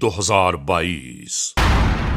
2022।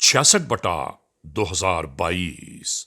66/2022।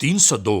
302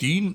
3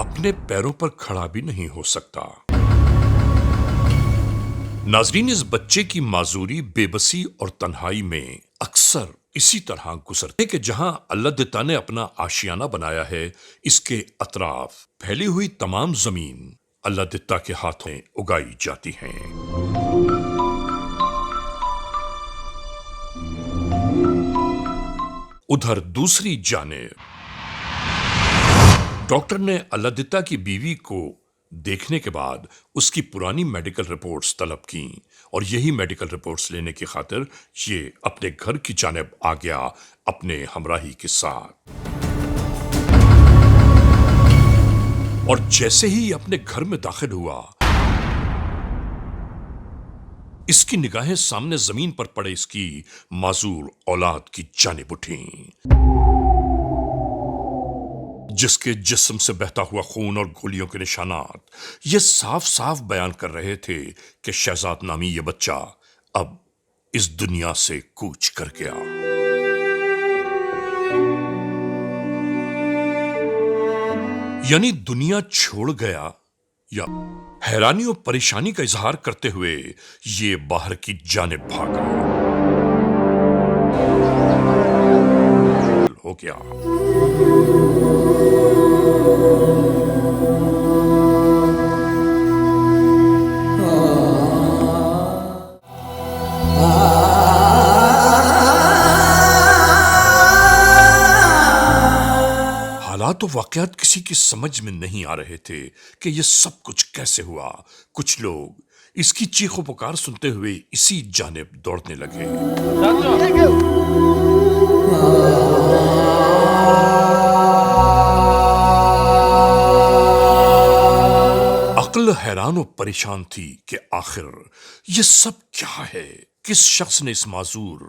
اپنے پیروں پر کھڑا بھی نہیں ہو سکتا۔ ناظرین، اس بچے کی معذوری، بے بسی اور تنہائی میں اکثر اسی طرح گزرتے کہ جہاں اللہ دتا نے اپنا آشیانہ بنایا ہے، اس کے اطراف پھیلی ہوئی تمام زمین اللہ دتا کے ہاتھوں اگائی جاتی ہیں۔ ادھر دوسری جانب ڈاکٹر نے اللہ دتا کی بیوی کو دیکھنے کے بعد اس کی پرانی میڈیکل رپورٹس طلب کیں، اور یہی میڈیکل رپورٹس لینے کی خاطر یہ اپنے گھر کی جانب آ گیا اپنے ہمراہی کے ساتھ۔ اور جیسے ہی اپنے گھر میں داخل ہوا، اس کی نگاہیں سامنے زمین پر پڑے اس کی معذور اولاد کی جانب اٹھیں، جس کے جسم سے بہتا ہوا خون اور گولیوں کے نشانات یہ صاف صاف بیان کر رہے تھے کہ شہزاد نامی یہ بچہ اب اس دنیا سے کوچ کر گیا۔ یعنی دنیا چھوڑ گیا، یا حیرانی اور پریشانی کا اظہار کرتے ہوئے یہ باہر کی جانب بھاگا ہو گیا۔ حالات و واقعات کسی کی سمجھ میں نہیں آ رہے تھے کہ یہ سب کچھ کیسے ہوا۔ کچھ لوگ اس کی چیخ و پکار سنتے ہوئے اسی جانب دوڑنے لگے۔ عقل حیران و پریشان تھی کہ آخر یہ سب کیا ہے؟ کس شخص نے اس معذور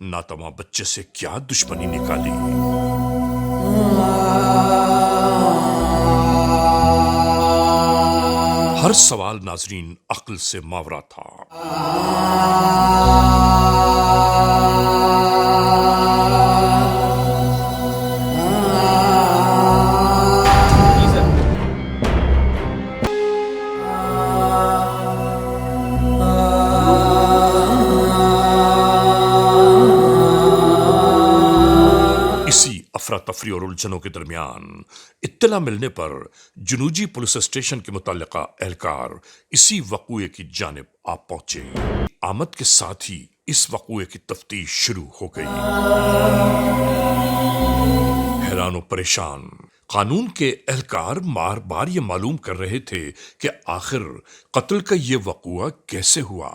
ناتواں بچے سے کیا دشمنی نکالی؟ ہر سوال ناظرین عقل سے ماورا تھا۔ افراتفری اور الجھنوں کے درمیان اطلاع ملنے پر جنوجی پولیس اسٹیشن کے متعلقہ اہلکار اسی وقوعے کی جانب آ پہنچے۔ آمد کے ساتھ ہی اس وقوعے کی تفتیش شروع ہو گئی۔ حیران و پریشان قانون کے اہلکار بار بار یہ معلوم کر رہے تھے کہ آخر قتل کا یہ وقوعہ کیسے ہوا،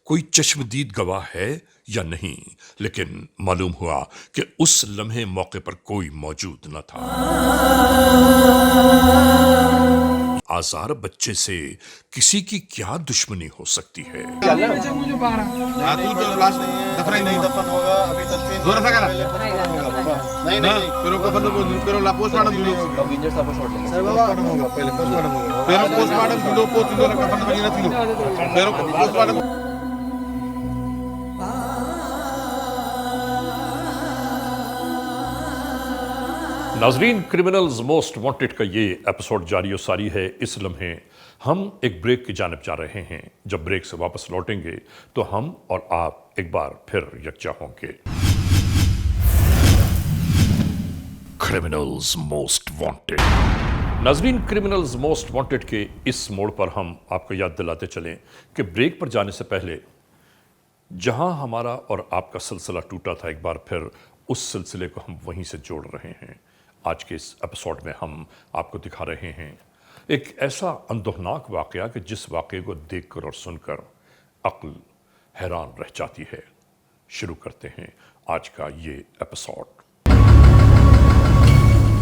کوئی چشمدید گواہ ہے یا نہیں، لیکن معلوم ہوا کہ اس لمحے موقع پر کوئی موجود نہ تھا۔ آزار بچے سے کسی کی کیا دشمنی ہو سکتی ہے؟ ناظرین، کرمنلز موسٹ وانٹڈ کا یہ ایپیسوڈ جاری و ساری ہے۔ اس لمحے ہم ایک بریک کی جانب جا رہے ہیں۔ جب بریک سے واپس لوٹیں گے تو ہم اور آپ ایک بار پھر یکجا ہوں گے۔ کرمنلز موسٹ وانٹڈ ناظرین، کرمنلز موسٹ وانٹڈ کے اس موڑ پر ہم آپ کو یاد دلاتے چلیں کہ بریک پر جانے سے پہلے جہاں ہمارا اور آپ کا سلسلہ ٹوٹا تھا، ایک بار پھر اس سلسلے کو ہم وہیں سے جوڑ رہے ہیں۔ آج کے اس ایپیسوڈ میں ہم آپ کو دکھا رہے ہیں ایک ایسا اندوہناک واقعہ کہ جس واقعے کو دیکھ کر اور سن کر عقل حیران رہ جاتی ہے۔ شروع کرتے ہیں آج کا یہ ایپیسوڈ۔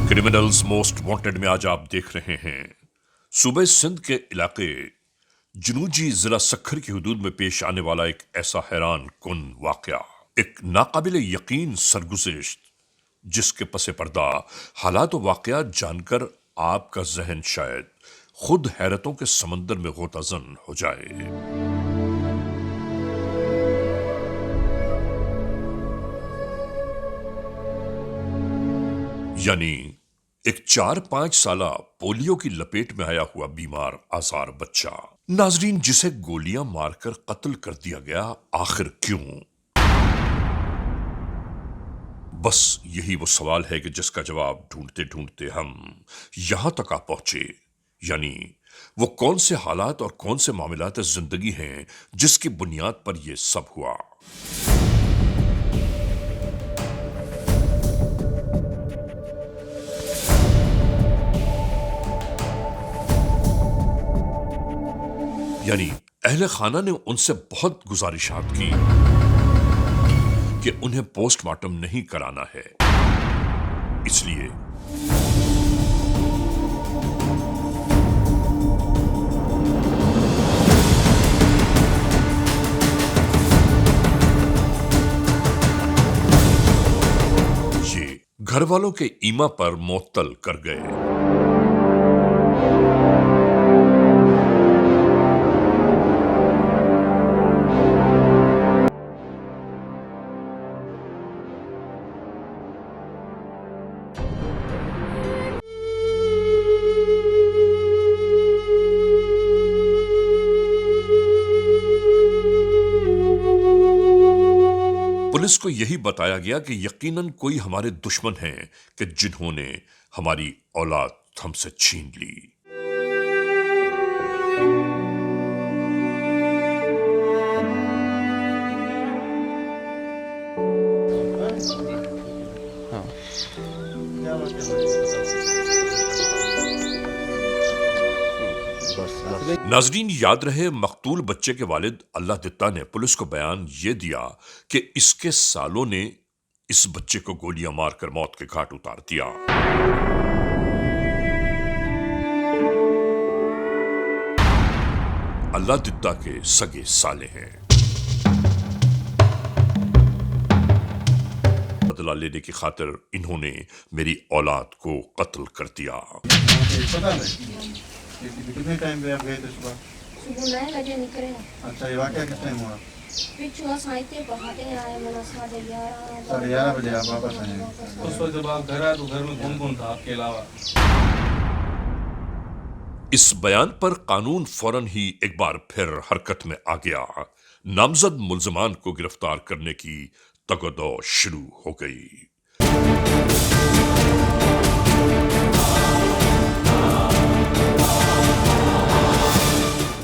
کرمنلز موسٹ وانٹڈ میں آج آپ دیکھ رہے ہیں صوبہ سندھ کے علاقے جنوجی ضلع سکھر کی حدود میں پیش آنے والا ایک ایسا حیران کن واقعہ، ایک ناقابل یقین سرگزشت جس کے پس پردہ حالات و واقعات جان کر آپ کا ذہن شاید خود حیرتوں کے سمندر میں غوطہ زن ہو جائے۔ یعنی ایک 4-5 سالہ پولیو کی لپیٹ میں آیا ہوا بیمار آزار بچہ، ناظرین جسے گولیاں مار کر قتل کر دیا گیا، آخر کیوں؟ بس یہی وہ سوال ہے کہ جس کا جواب ڈھونڈتے ڈھونڈتے ہم یہاں تک آ پہنچے، یعنی وہ کون سے حالات اور کون سے معاملات زندگی ہیں جس کی بنیاد پر یہ سب ہوا۔ یعنی اہل خانہ نے ان سے بہت گزارشات کی کہ انہیں پوسٹ مارٹم نہیں کرانا ہے، اس لیے یہ گھر والوں کے ایما پر معطل کر گئے۔ پولیس کو یہی بتایا گیا کہ یقیناً کوئی ہمارے دشمن ہیں کہ جنہوں نے ہماری اولاد ہم سے چھین لی۔ ناظرین یاد رہے، مقتول بچے کے والد اللہ دتا نے پولیس کو بیان یہ دیا کہ اس کے سالوں نے اس بچے کو گولیاں مار کر موت کے گھاٹ اتار دیا۔ اللہ دتا کے سگے سالے ہیں۔ بدلہ لینے کی خاطر انہوں نے میری اولاد کو قتل کر دیا۔ کتنے ٹائم پہ آپ گئے تھے صبح؟ صبح 9 بجے نکلے۔ اچھا، یہ واقعہ کس ٹائم ہوا؟ پچھوا سائتے پڑھاتے آئے، منا 11:30 11:30 بجے آپ واپس آئے ہیں۔ اس وقت جب آپ گھر آئے تو گھر میں کون کون تھا آپ کے علاوہ؟ اس بیان پر قانون فوراً ہی ایک بار پھر حرکت میں آ گیا۔ نامزد ملزمان کو گرفتار کرنے کی تگ و دو شروع ہو گئی۔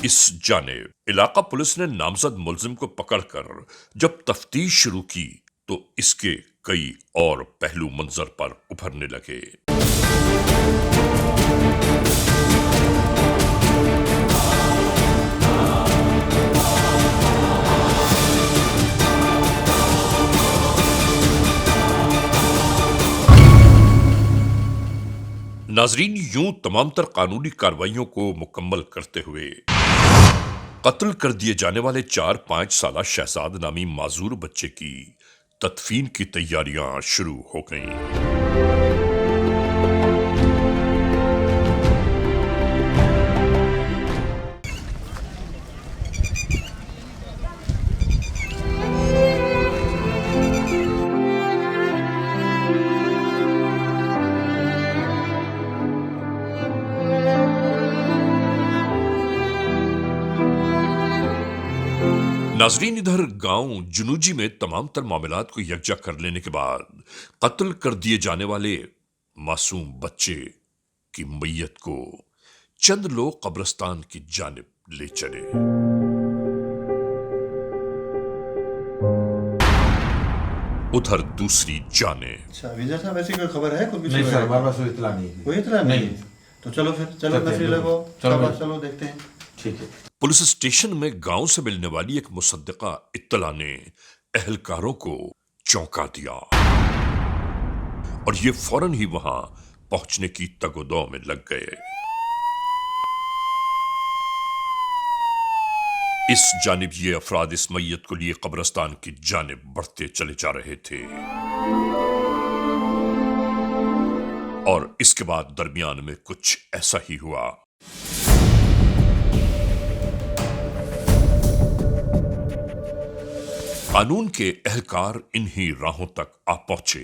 اس جانب علاقہ پولیس نے نامزد ملزم کو پکڑ کر جب تفتیش شروع کی تو اس کے کئی اور پہلو منظر پر ابھرنے لگے۔ ناظرین، یوں تمام تر قانونی کارروائیوں کو مکمل کرتے ہوئے قتل کر دیے جانے والے 4-5 سالہ شہزاد نامی معذور بچے کی تدفین کی تیاریاں شروع ہو گئیں۔ ناظرین، ادھر گاؤں جنوجی میں تمام تر معاملات کو یکجا کر لینے کے بعد قتل کر دیے جانے والے معصوم بچے کی میت کو چند لوگ قبرستان کی جانب لے چلے۔ ادھر دوسری جانب اچھا ویزا صاحب، ایسی کوئی خبر ہے؟ کوئی نہیں سر، ہمارے پاس کوئی اطلاع نہیں ہے۔ کوئی اطلاع نہیں؟ تو چلو پھر، چلو نفری لگو، چلو دیکھتے ہیں۔ ٹھیک ہے۔ پولیس اسٹیشن میں گاؤں سے ملنے والی ایک مصدقہ اطلاع نے اہلکاروں کو چونکا دیا اور یہ فوراً ہی وہاں پہنچنے کی تگ و دو میں لگ گئے۔ اس جانب یہ افراد اس میت کو لیے قبرستان کی جانب بڑھتے چلے جا رہے تھے اور اس کے بعد درمیان میں کچھ ایسا ہی ہوا۔ قانون کے اہلکار انہی راہوں تک آ پہنچے۔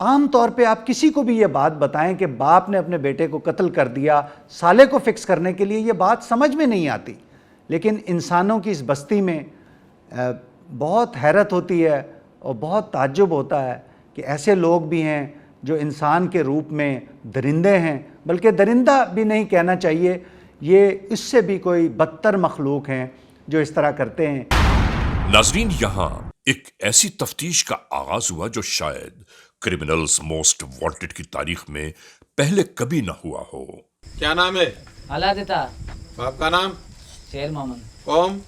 عام طور پہ آپ کسی کو بھی یہ بات بتائیں کہ باپ نے اپنے بیٹے کو قتل کر دیا، سالے کو فکس کرنے کے لیے یہ بات سمجھ میں نہیں آتی، لیکن انسانوں کی اس بستی میں بہت حیرت ہوتی ہے اور بہت تعجب ہوتا ہے کہ ایسے لوگ بھی ہیں جو انسان کے روپ میں درندے ہیں، بلکہ درندہ بھی نہیں کہنا چاہیے، یہ اس سے بھی کوئی بدتر مخلوق ہیں جو اس طرح کرتے ہیں۔ ناظرین، یہاں ایک ایسی تفتیش کا آغاز ہوا جو شاید کرمنلز موسٹ وانٹڈ کی تاریخ میں پہلے کبھی نہ ہوا ہو۔ کیا نام ہے؟ اللہ دیتا باپ کا نام؟ شیر محمد قوم؟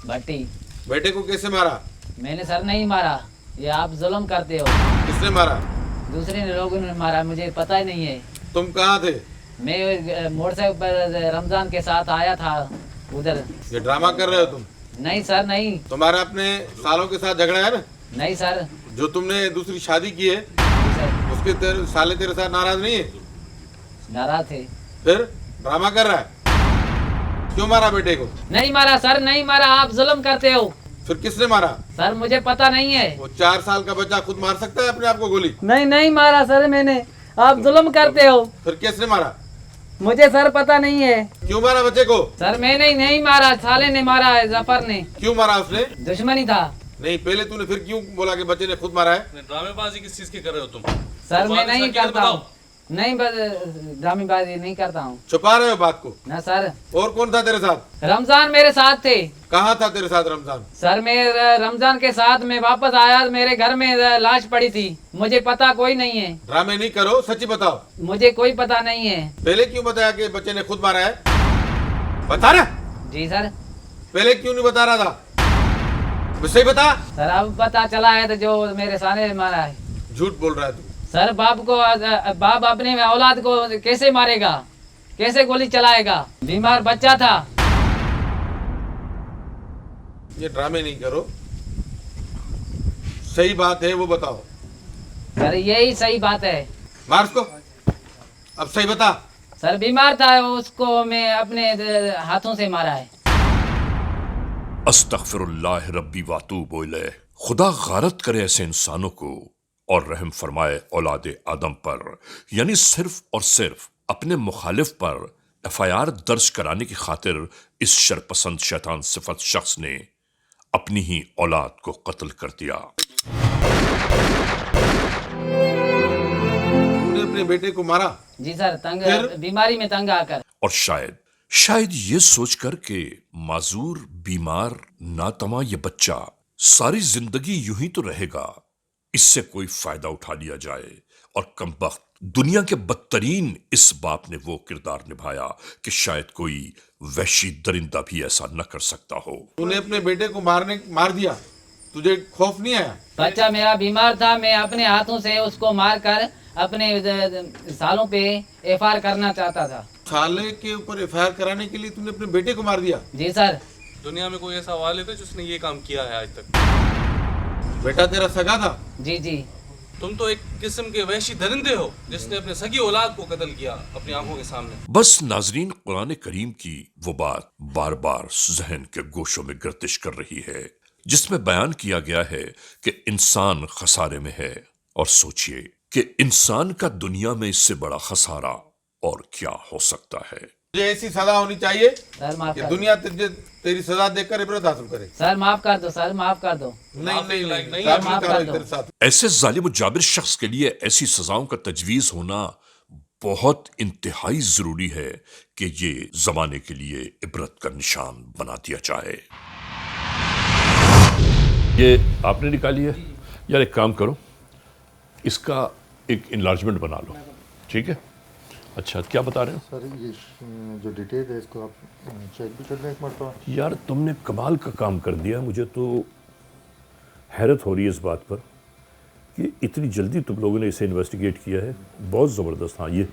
بھٹی۔ بیٹے کو کیسے مارا؟ میں نے سر نہیں مارا، یہ آپ ظلم کرتے ہو۔ کس نے مارا؟ دوسرے لوگوں نے مارا، مجھے پتہ ہی نہیں ہے۔ تم کہاں تھے؟ میں موٹر سائیکل پر رمضان کے ساتھ آیا تھا ادھر۔ یہ ڈرامہ کر رہے ہو تم؟ نہیں سر نہیں۔ تمہارا اپنے سالوں کے ساتھ جھگڑا ہے نا؟ نہیں سر۔ جو تم نے دوسری شادی کی ہے جی سر۔ اس کے سالے تیرے ساتھ ناراض نہیں ہے؟ ناراض تھے۔ پھر ڈرامہ کر رہا ہے؟ کیوں مارا بیٹے کو؟ نہیں مارا سر، نہیں مارا، آپ ظلم کرتے ہو۔ پھر کس نے مارا؟ سر مجھے پتہ نہیں ہے۔ وہ 4 سال کا بچہ خود مار سکتا ہے اپنے آپ کو گولی؟ نہیں مارا سر میں نے، آپ ظلم کرتے ہو۔ پھر کس نے مارا؟ مجھے سر پتہ نہیں ہے۔ کیوں مارا بچے کو؟ سر میں نے نہیں مارا، سالے نے مارا ہے، ظفر نے۔ کیوں مارا اس نے؟ دشمنی تھا۔ نہیں، پہلے تو نے پھر کیوں بولا کہ بچے نے خود مارا ہے؟ ڈرامے بازی کس چیز کی کر رہے ہو تم؟ سر میں نہیں کرتا ہوں، نہیں ڈرامے بازی نہیں کرتا ہوں۔ چھپا رہے ہو بات کو؟ نہ سر۔ اور کون تھا تیرے ساتھ؟ رمضان میرے ساتھ تھے۔ کہاں تھا تیرے ساتھ رمضان؟ سر میں رمضان کے ساتھ میں واپس آیا، میرے گھر میں لاش پڑی تھی، مجھے پتا کوئی نہیں ہے۔ ڈرامے نہیں کرو، سچی بتاؤ۔ مجھے کوئی پتا نہیں ہے۔ پہلے کیوں بتایا کہ بچے نے خود مارا ہے؟ بتا رہا؟ جی سر۔ پہلے کیوں نہیں بتا رہا تھا؟ صحیح بتا۔ سر اب پتا چلا ہے تو جو میرے سامنے مارا ہے۔ جھوٹ بول رہا ہے تو۔ سر باپ اپنے اولاد کو کیسے مارے گا، کیسے گولی چلائے گا؟ بیمار بچہ تھا۔ یہ ڈرامے نہیں کرو، صحیح بات ہے وہ بتاؤ۔ سر یہی صحیح بات ہے۔ مار اس کو، اب صحیح بتا۔ سر بیمار تھا، اس کو میں اپنے ہاتھوں سے مارا ہے۔ استغفر اللہ ربی واتوب الیہ۔ خدا غارت کرے ایسے انسانوں کو اور رحم فرمائے اولاد آدم پر، یعنی صرف اور صرف اپنے مخالف پر FIR درج کرانے کی خاطر اس شرپسند شیطان صفت شخص نے اپنی ہی اولاد کو قتل کر دیا۔ تم نے اپنے بیٹے کو مارا؟ جی سر، تنگ پھر؟ بیماری میں تنگ آ کر۔ اور شاید یہ سوچ کر کہ معذور، بیمار، ناتواں یہ بچہ ساری زندگی یوں ہی تو رہے گا، اس سے کوئی فائدہ اٹھا لیا جائے، اور کمبخت دنیا کے بدترین اس باپ نے وہ کردار نبھایا کہ شاید کوئی وحشی درندہ بھی ایسا نہ کر سکتا ہو۔ تو نے اپنے بیٹے کو مار دیا، تجھے خوف نہیں آیا؟ بچہ میرا بیمار تھا، میں اپنے ہاتھوں سے اس کو مار کر اپنے سالوں پہ FIR کرنا چاہتا تھا۔ سالے کے اوپر FIR کرانے کے لیے تم نے اپنے بیٹے کو مار دیا؟ جی سر۔ دنیا میں کوئی ایسا والد ہے جس نے یہ کام کیا ہے آج تک؟ بیٹا تیرا سگا تھا؟ جی جی۔ تم تو ایک قسم کے وحشی درندے ہو جس نے اپنے سگی اولاد کو قتل کیا اپنی آنکھوں کے سامنے۔ بس ناظرین، قرآن کریم کی وہ بات بار بار ذہن کے گوشوں میں گردش کر رہی ہے جس میں بیان کیا گیا ہے کہ انسان خسارے میں ہے، اور سوچئے کہ انسان کا دنیا میں اس سے بڑا خسارہ اور کیا ہو سکتا ہے۔ تجھے ایسی سزا ہونی چاہیے سر معاف کہ کر دنیا تیری سزا دیکھ کر عبرت حاصل کرے۔ سر معاف کر دو، سر معاف کر دو۔ نہیں، معاف کر دو۔ تیرے ساتھ۔ ایسے ظالم و جابر شخص کے لیے ایسی سزاؤں کا تجویز ہونا بہت انتہائی ضروری ہے کہ یہ زمانے کے لیے عبرت کا نشان بنا دیا جائے۔ یہ آپ نے نکالی ہے؟ یار ایک کام کرو، اس کا ایک انلارجمنٹ بنا لو، ٹھیک ہے؟ اچھا، کیا بتا رہے ہو؟ سر یہ جو ڈیٹیل ہے اس کو آپ چیک بھی کر لیں ایک مرتبہ۔ یار تم نے کمال کا کام کر دیا، مجھے تو حیرت ہو رہی ہے اس بات پر کہ اتنی جلدی تم لوگوں نے اسے انویسٹیگیٹ کیا ہے، بہت زبردست۔ ہاں یہ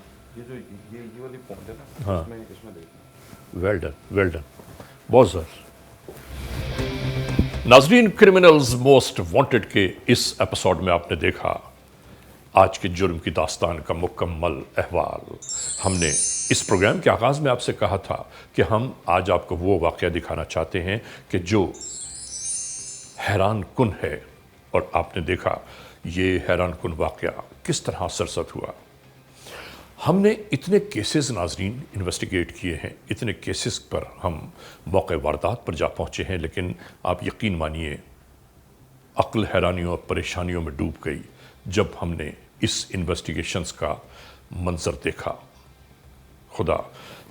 والی پوائنٹ ہے نا، ہاں، اس میں دیکھیں۔ ویل ڈن، بہت زبردست۔ ناظرین، کرمنلز موسٹ وانٹڈ کے اس ایپیسوڈ میں آپ نے دیکھا آج کے جرم کی داستان کا مکمل احوال۔ ہم نے اس پروگرام کے آغاز میں آپ سے کہا تھا کہ ہم آج آپ کو وہ واقعہ دکھانا چاہتے ہیں کہ جو حیران کن ہے، اور آپ نے دیکھا یہ حیران کن واقعہ کس طرح سرزد ہوا. ہم نے اتنے کیسز ناظرین انویسٹیگیٹ کیے ہیں، اتنے کیسز پر ہم موقع واردات پر جا پہنچے ہیں، لیکن آپ یقین مانیے عقل حیرانیوں اور پریشانیوں میں ڈوب گئی جب ہم نے اس انویسٹیگیشنز کا منظر دیکھا. خدا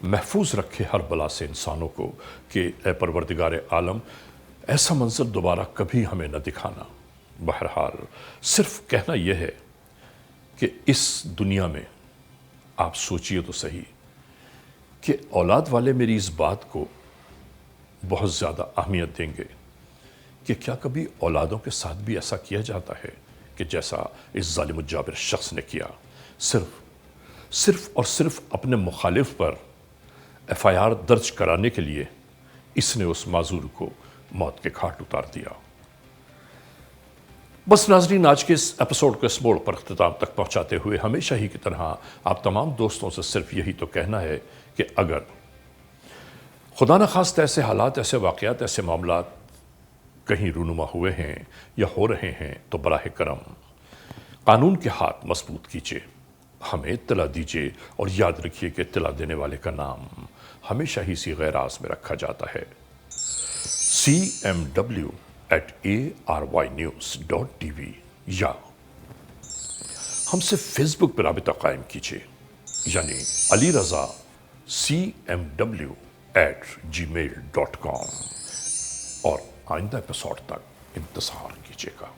محفوظ رکھے ہر بلا سے انسانوں کو کہ اے پروردگار عالم ایسا منظر دوبارہ کبھی ہمیں نہ دکھانا. بہرحال صرف کہنا یہ ہے کہ اس دنیا میں آپ سوچئے تو صحیح کہ اولاد والے میری اس بات کو بہت زیادہ اہمیت دیں گے کہ کیا کبھی اولادوں کے ساتھ بھی ایسا کیا جاتا ہے کہ جیسا اس ظالم الجابر شخص نے کیا. صرف اور صرف اپنے مخالف پر ایف آئی آر درج کرانے کے لیے اس نے اس معذور کو موت کے گھاٹ اتار دیا. بس ناظرین آج کے اس ایپیسوڈ کو اس موڑ پر اختتام تک پہنچاتے ہوئے ہمیشہ ہی کی طرح آپ تمام دوستوں سے صرف یہی تو کہنا ہے کہ اگر خدا نخواستہ ایسے حالات، ایسے واقعات، ایسے معاملات کہیں رونما ہوئے ہیں یا ہو رہے ہیں تو براہ کرم قانون کے ہاتھ مضبوط کیجیے، ہمیں اطلاع دیجیے اور یاد رکھیے کہ اطلاع دینے والے کا نام ہمیشہ ہی سی غیر راز میں رکھا جاتا ہے. cmw@arYnews.tv یا ہم سے فیس بک پر رابطہ قائم کیجیے، یعنی علی رضا cmw@gmail.com اور آئندہ ایپیسوڈ تک انتظار کیجیے گا.